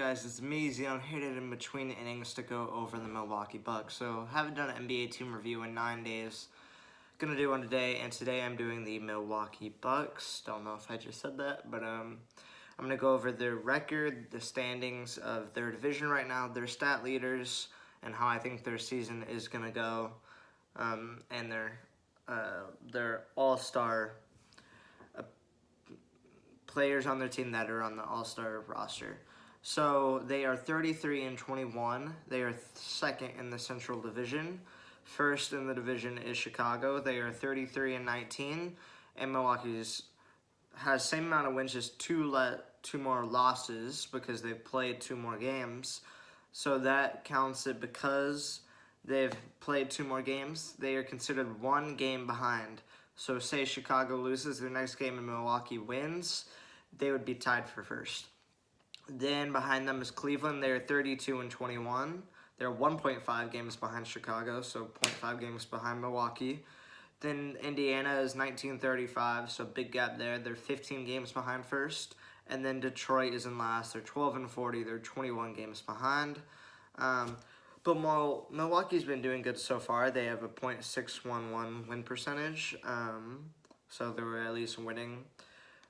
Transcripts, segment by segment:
guys? It's me, Z. I'm here in between innings to go over the Milwaukee Bucks. So, haven't done an NBA team review in 9 days. Gonna do one today, and today I'm doing the Milwaukee Bucks. Don't know if I just said that, but I'm gonna go over their record, the standings of their division right now, their stat leaders, and how I think their season is gonna go, and their all-star players on their team that are on the all-star roster. So they are 33-21. They are second in the Central Division. First in the division is Chicago. They are 33-19, and Milwaukee's has same amount of wins, just two more losses because they've played 2 more games. So that counts it because they've played 2 more games. They are considered 1 game behind. So say Chicago loses their next game and Milwaukee wins, they would be tied for first. Then behind them is Cleveland. They're 32-21. They're 1.5 games behind Chicago, so 0.5 games behind Milwaukee. Then Indiana is 19-35, so big gap there. They're 15 games behind first. And then Detroit is in last. They're 12-40. They're 21 games behind. But Milwaukee's been doing good so far. They have a .611 win percentage. So they're at least winning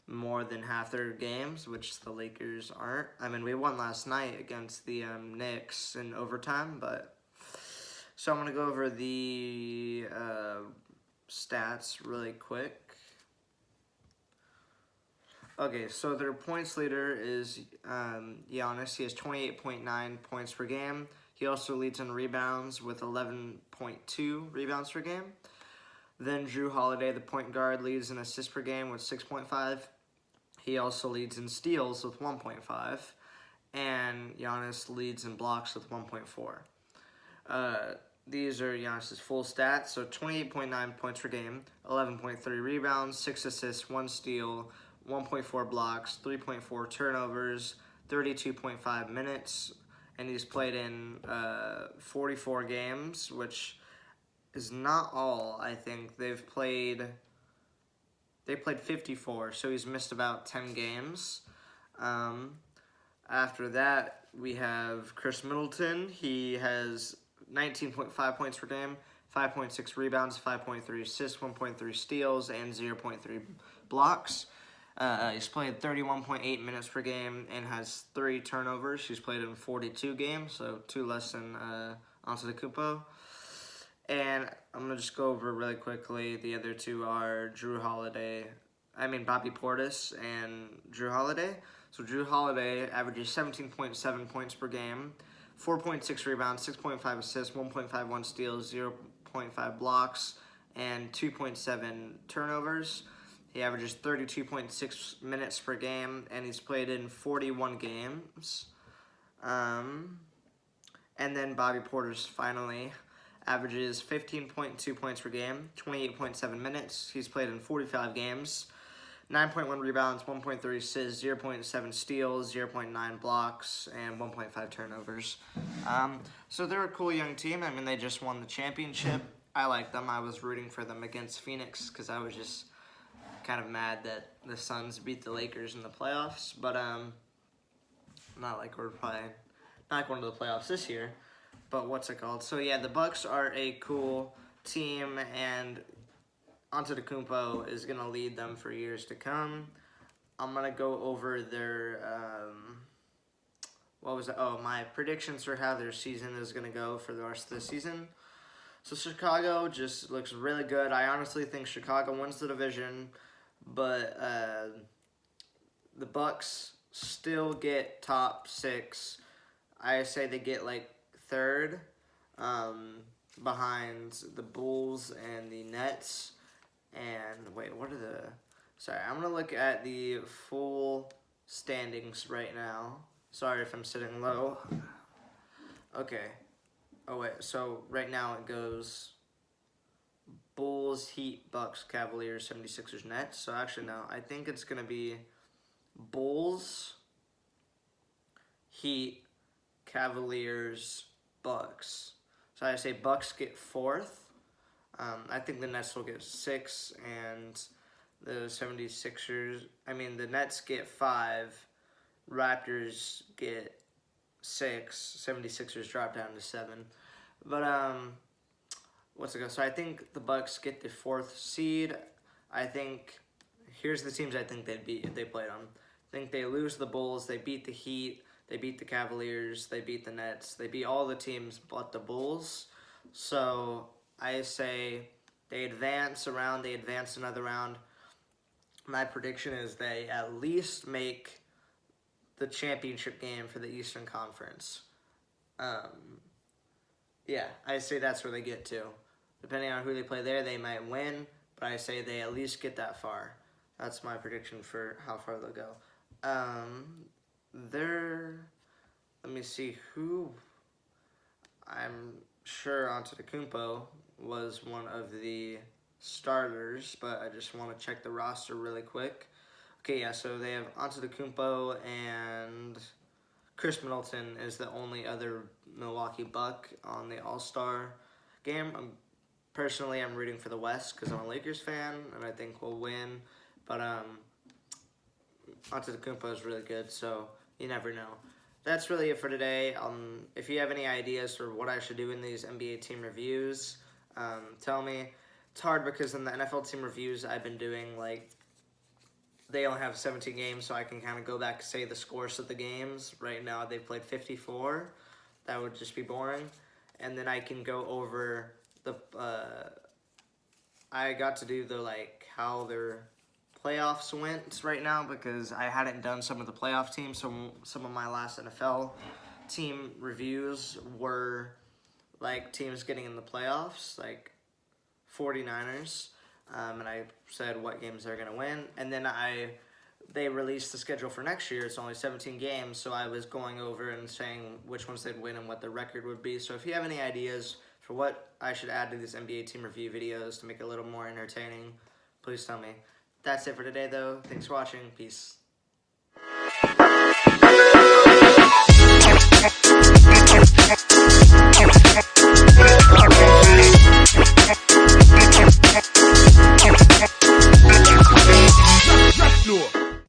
more than half their games, which the Lakers aren't. I mean, we won last night against the Knicks in overtime, but... So I'm going to go over the stats really quick. Okay, so their points leader is Giannis. He has 28.9 points per game. He also leads in rebounds with 11.2 rebounds per game. Then Jrue Holiday, the point guard, leads in assists per game with 6.5. He also leads in steals with 1.5. And Giannis leads in blocks with 1.4. These are Giannis' full stats. So 28.9 points per game, 11.3 rebounds, 6 assists, 1 steal, 1.4 blocks, 3.4 turnovers, 32.5 minutes. And he's played in 44 games, which is not all, I think. They played 54, so he's missed about 10 games. After that, we have Chris Middleton. He has 19.5 points per game, 5.6 rebounds, 5.3 assists, 1.3 steals, and 0.3 blocks. He's played 31.8 minutes per game and has 3 turnovers. He's played in 42 games, so 2 less than Antetokounmpo. And I'm going to just go over really quickly. The other 2 are Bobby Portis and Jrue Holiday. So Jrue Holiday averages 17.7 points per game, 4.6 rebounds, 6.5 assists, 1.51 steals, 0.5 blocks, and 2.7 turnovers. He averages 32.6 minutes per game, and he's played in 41 games. And then Bobby Portis finally averages 15.2 points per game, 28.7 minutes. He's played in 45 games, 9.1 rebounds, 1.3 assists, 0.7 steals, 0.9 blocks, and 1.5 turnovers. So they're a cool young team. I mean, they just won the championship. I like them. I was rooting for them against Phoenix because I was just kind of mad that the Suns beat the Lakers in the playoffs. But not like we're probably not going to the playoffs this year. But what's it called? So yeah, the Bucks are a cool team, and Antetokounmpo is gonna lead them for years to come. I'm gonna go over their my predictions for how their season is gonna go for the rest of the season. So Chicago just looks really good. I honestly think Chicago wins the division, but the Bucks still get top 6. I say they get like 3rd, behind the Bulls and the Nets. And wait, sorry, I'm going to look at the full standings right now. Sorry if I'm sitting low. Okay. Oh wait, so right now it goes Bulls, Heat, Bucks, Cavaliers, 76ers, Nets. So actually no, I think it's going to be Bulls, Heat, Cavaliers, Bucks. So I say Bucks get 4th. I think the Nets will get 6, and the 76ers, the Nets get 5, Raptors get 76ers dropped down to 7. But what's it go? So I think the Bucks get the 4th seed. I think here's the teams I think they'd beat if they played them. I think they lose the Bulls. They beat the Heat. They beat the Cavaliers. They beat the Nets. They beat all the teams but the Bulls. So I say they advance around. They advance another round. My prediction is they at least make the championship game for the Eastern Conference. Yeah, I say that's where they get to. Depending on who they play there, they might win, but I say they at least get that far. That's my prediction for how far they'll go. Let me see who. I'm sure Antetokounmpo was one of the starters, but I just want to check the roster really quick. Okay, yeah, so they have Antetokounmpo and Chris Middleton is the only other Milwaukee Buck on the All-Star game. Personally, I'm rooting for the West because I'm a Lakers fan, and I think we'll win. But Antetokounmpo is really good, so you never know. That's really it for today. If you have any ideas for what I should do in these NBA team reviews, tell me. It's hard because in the NFL team reviews I've been doing, like, they only have 17 games, so I can kind of go back and say the scores of the games. Right now they've played 54. That would just be boring. And then I can go over the I got to do the, like, how their playoffs went right now because I hadn't done some of the playoff teams. So some of my last NFL team reviews were, like, teams getting in the playoffs, like 49ers. And I said what games they're going to win. And then they released the schedule for next year. It's only 17 games, so I was going over and saying which ones they'd win and what the record would be. So if you have any ideas for what I should add to these NBA team review videos to make it a little more entertaining, please tell me. That's it for today, though. Thanks for watching. Peace.